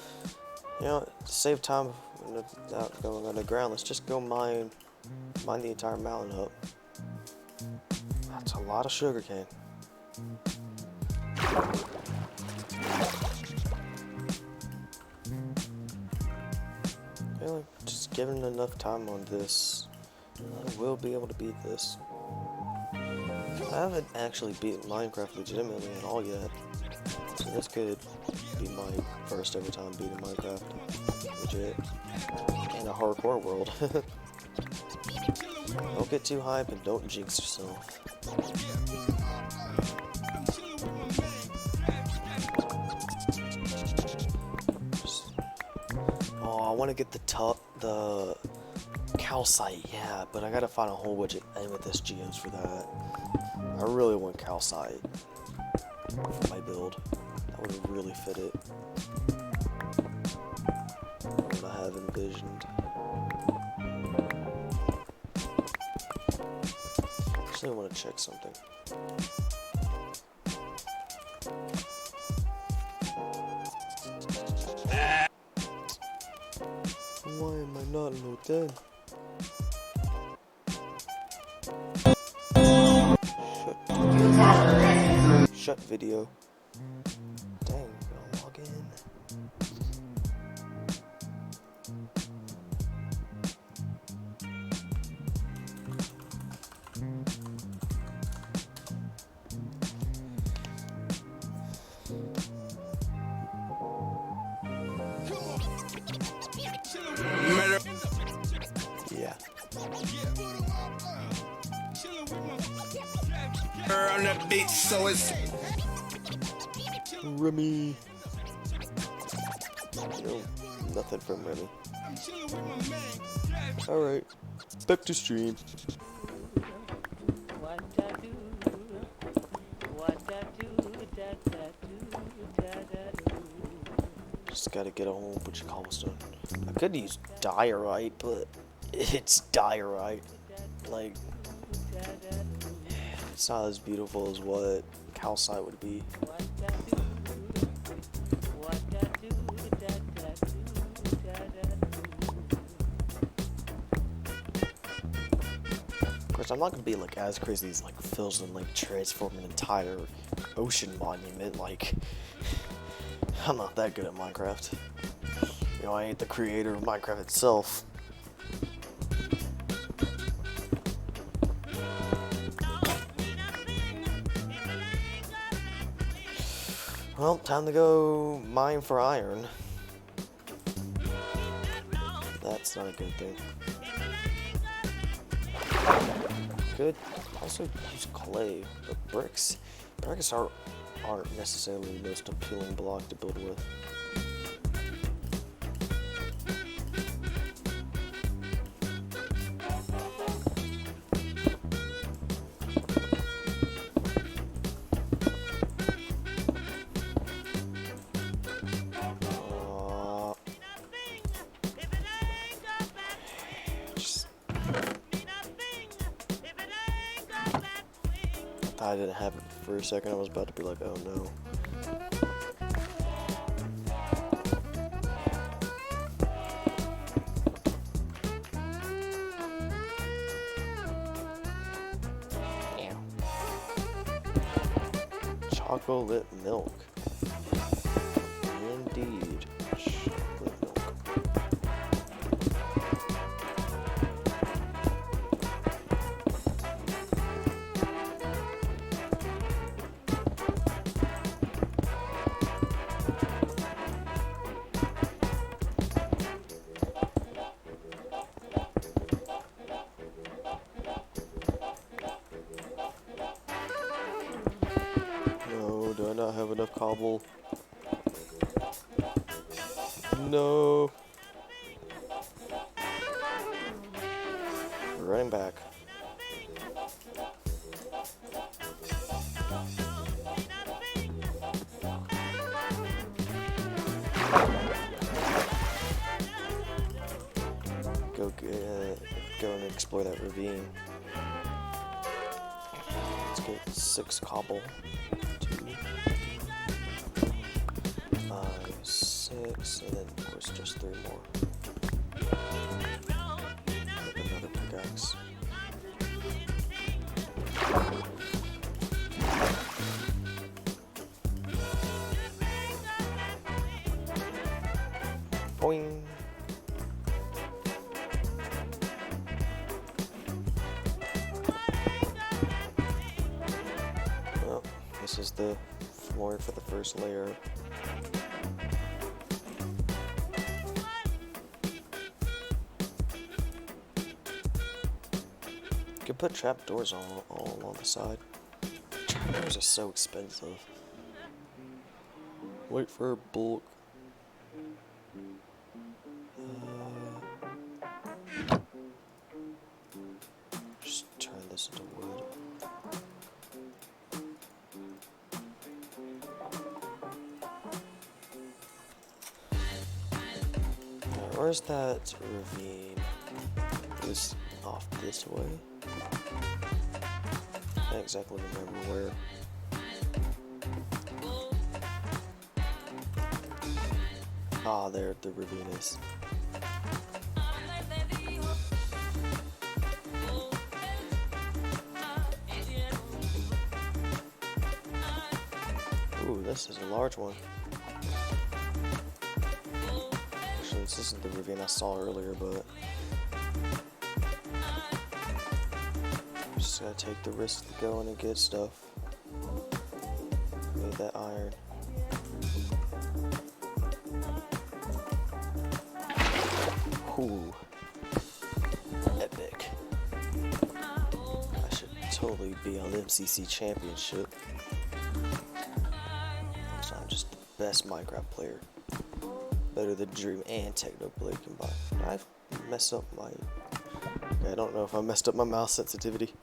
You know, to save time without going underground, let's just go mine the entire mountain up. That's a lot of sugarcane. Really, just given enough time on this, I will be able to beat this. I haven't actually beaten Minecraft legitimately at all yet, so this could be my first ever time beating Minecraft legit in a hardcore world. Don't get too hype and don't jinx yourself. Oh, I want to get the calcite, yeah, but I gotta find a whole bunch of amethyst gems for that. I really want calcite for my build. That would really fit it. What I have envisioned. Actually, I want to check something. Why am I not low 10? Shut video. Dang, gotta log in. Yeah. On the beach, so it's Remy. No, nothing from Remy. Alright, back to stream. What I do Just gotta get a whole bunch of cobblestone. I could use diorite, but it's diorite. Like, it's not as beautiful as what calcite would be. Of course, I'm not gonna be like as crazy as like Phil's and like transform an entire ocean monument. Like, I'm not that good at Minecraft. You know, I ain't the creator of Minecraft itself. Well, time to go mine for iron. That's not a good thing. Could also use clay, but bricks aren't necessarily the most appealing block to build with. I didn't have it for a second. I was about to be like, oh no. Chocolate milk. Indeed. Chocolate milk. Do I not have enough cobble? No. We're running back. Go and explore that ravine. Let's get 6 cobble. 6, and then of course just 3 more. Make another pickaxe. Boing. Well, this is the floor for the first layer. You could put trapdoors all along the side. Trapdoors are so expensive. Wait for a bulk. Just turn this into wood. Where's that ravine? Is off this way? I can't exactly remember where. Ah, there the ravine is. Ooh, this is a large one. Actually, this isn't the ravine I saw earlier, but just gotta take the risk to go in and get stuff. Need that iron. Ooh. Epic. I should totally be on MCC Championship. So I'm just the best Minecraft player. Better than Dream and Technoblade combined. I've messed up my... Okay, I don't know if I messed up my mouse sensitivity.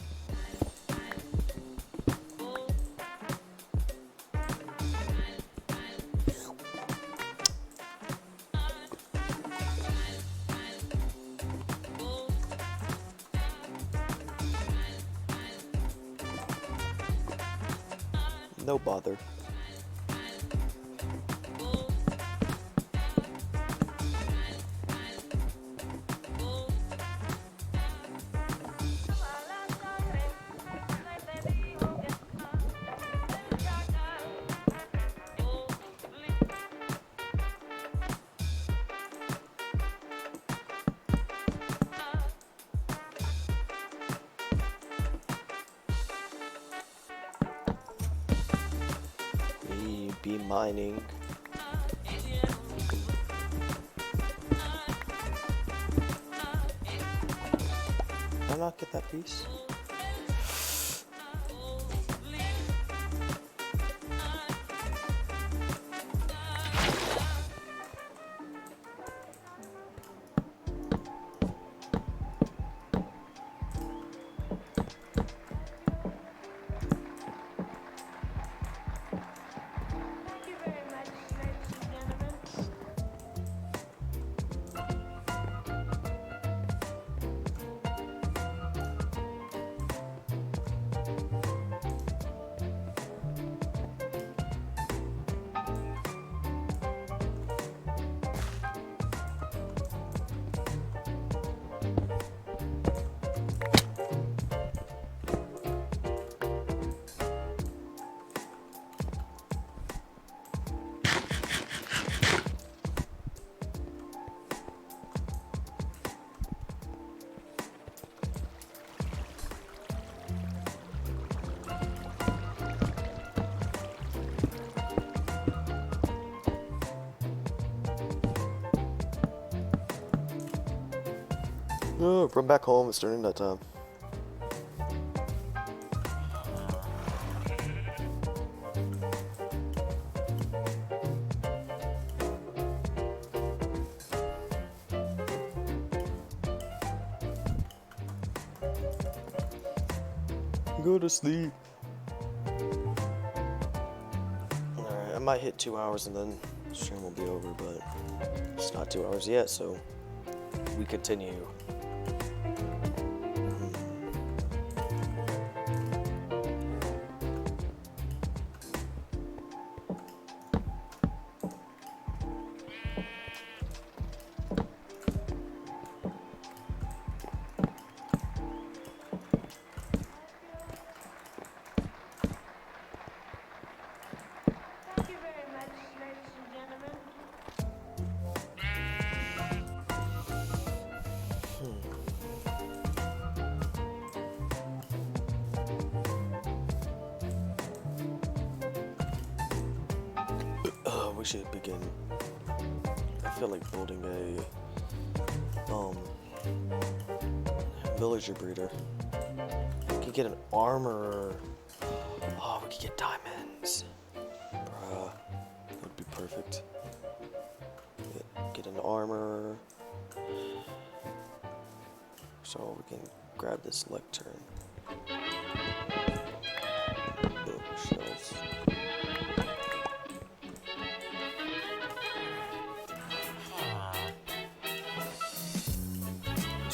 No bother. We be mining. Did I not get that piece? Thank you very much, ladies and gentlemen. No, run back home. It's during that time. Go to sleep. Alright, I might hit 2 hours and then the stream will be over, but it's not 2 hours yet, so we continue. Thank you very much, ladies and gentlemen. We should begin. I feel like building a villager breeder. We could get an armorer. Oh, we could get diamonds. Bruh, that would be perfect. Get an armorer. So we can grab this lectern. Bookshelves.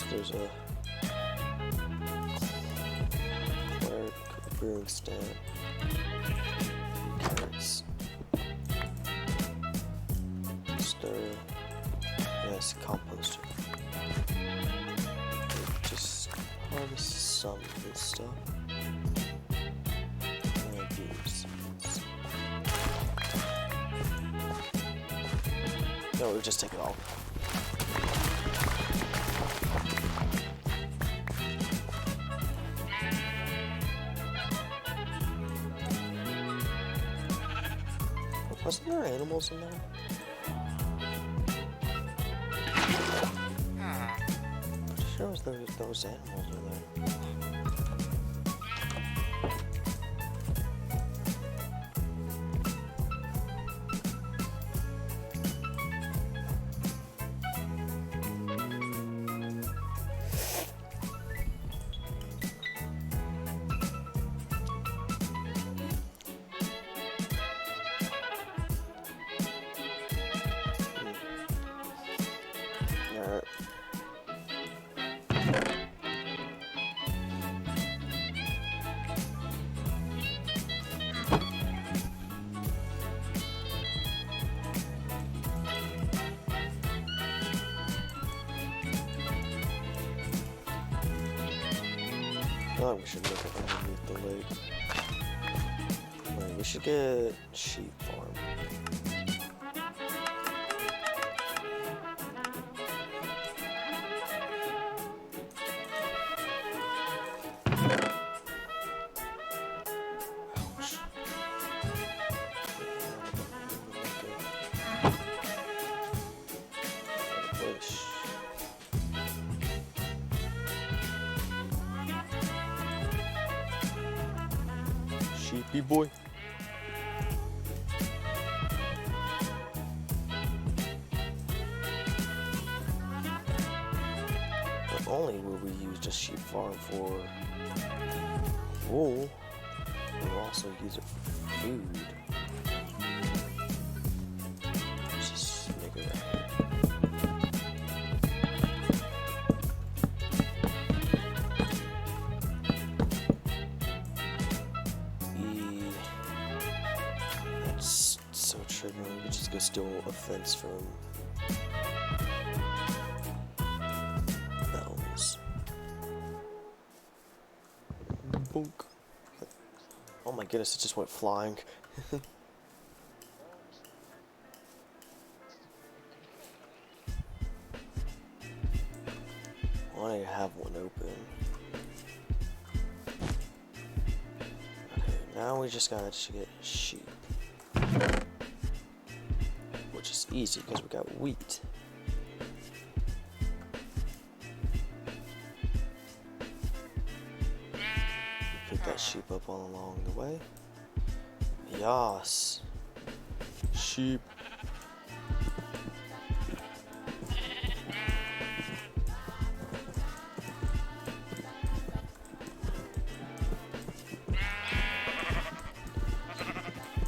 There's a clerk, brewing stand, carrots, stir, yes, composter. Just harvest some of this stuff. And beans. No, we'll just take it all. Wasn't there animals in there? Pretty sure there was animals in there. Oh, we should look at underneath the lake. Wait, we should get sheep farm. Ouch. Push. Sheepy boy. Not only will we use the sheep farm for wool, we'll also use it for food. Let's just make it right. That's so triggering. We could just go steal a fence from Bells. Bonk. Oh my goodness, it just went flying. Why do I have one open? Okay, now we just gotta get sheep. Which is easy because we got wheat. Pick that sheep up all along the way. Yas. Sheep.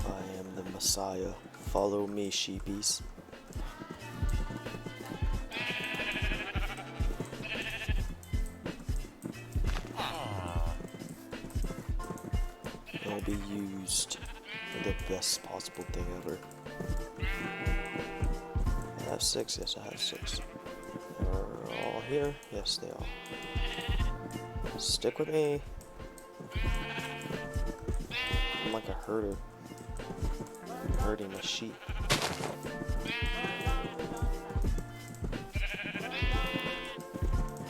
I am the Messiah. Follow me, sheepies. It'll be used for the best possible thing ever. I have 6, yes I have 6. They're all here? Yes they are. Stick with me. I'm like a herder. Herding the sheep.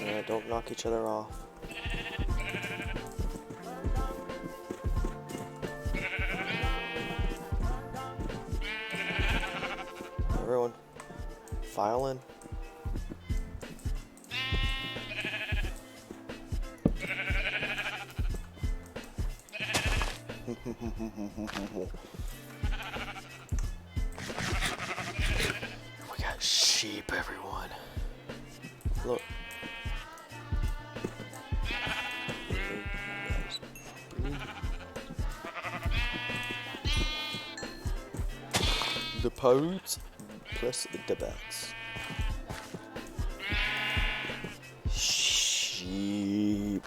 Alright, don't knock each other off. Everyone, file in. We got sheep, everyone. Look. The pirates plus the bats. Sheep.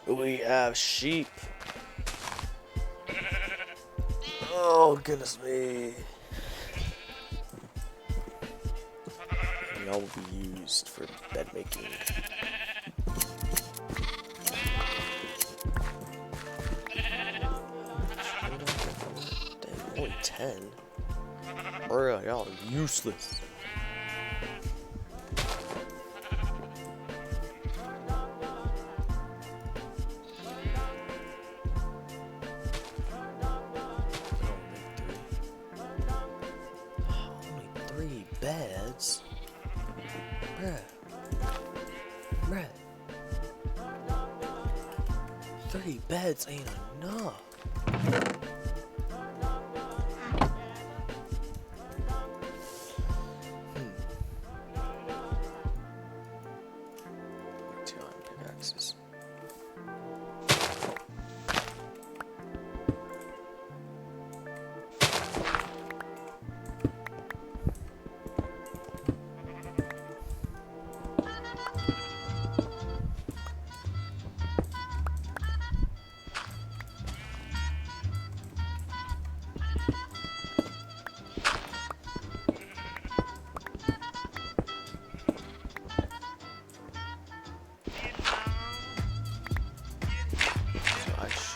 We have sheep. Oh, goodness me. And all will be used for bed making. Damn, only 10. Bruh, y'all are useless. Only 3 beds? Bruh. 3 beds ain't enough. Pickaxes.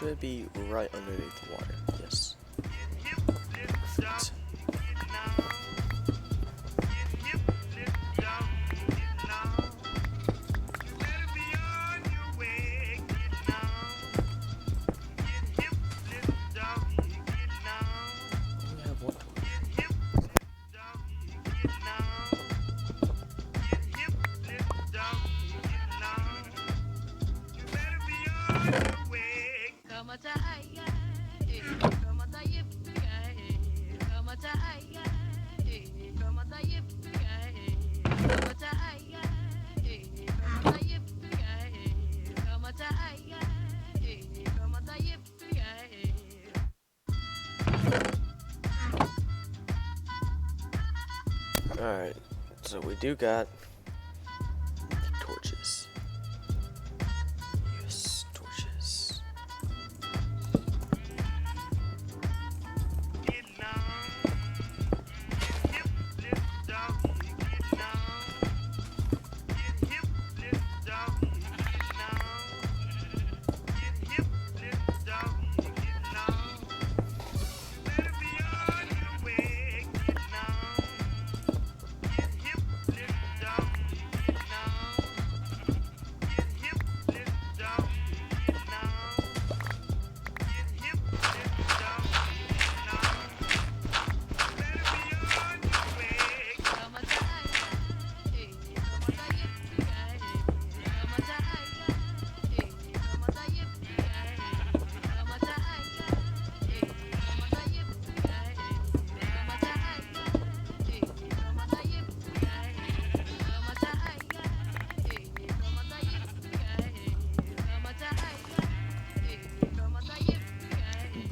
should be right underneath the water. Yes. Perfect. We have one torch. Alright, so we do got torches. Yes, torches.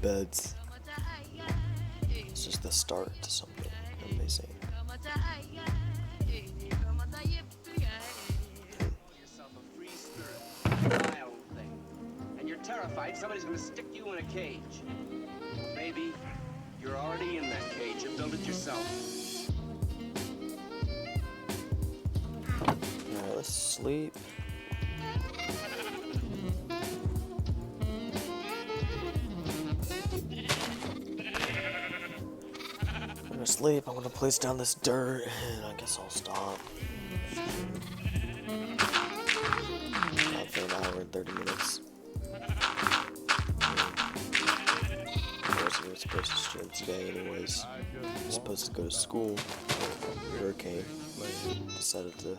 Beds. It's just the start to something amazing. Yourself a free spirit, wild thing, and you're terrified somebody's gonna stick you in a cage. Maybe you're already in that cage and built it yourself. Alright, let's sleep. I'm gonna sleep, I'm gonna place down this dirt, and I guess I'll stop. About for an hour and 30 minutes. I wasn't supposed to stream today anyways. I was supposed to go to school, but Hurricane decided to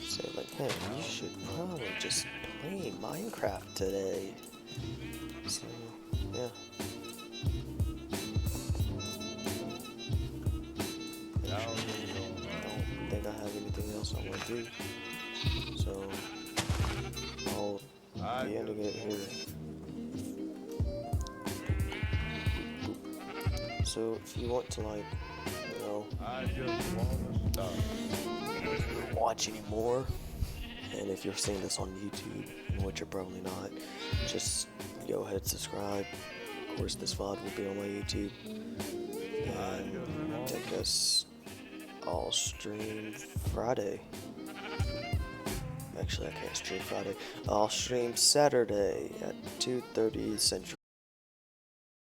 say like, hey, you should probably just play Minecraft today. So, yeah. I don't think I have anything else I want to do. So, I'll be ending it here. So, if you want to, like, you know, watch any more, and if you're seeing this on YouTube, which you're probably not, just go ahead and subscribe. Of course, this VOD will be on my YouTube. And I guess I'll stream Friday. Actually, I can't stream Friday. I'll stream Saturday at 2:30 Central.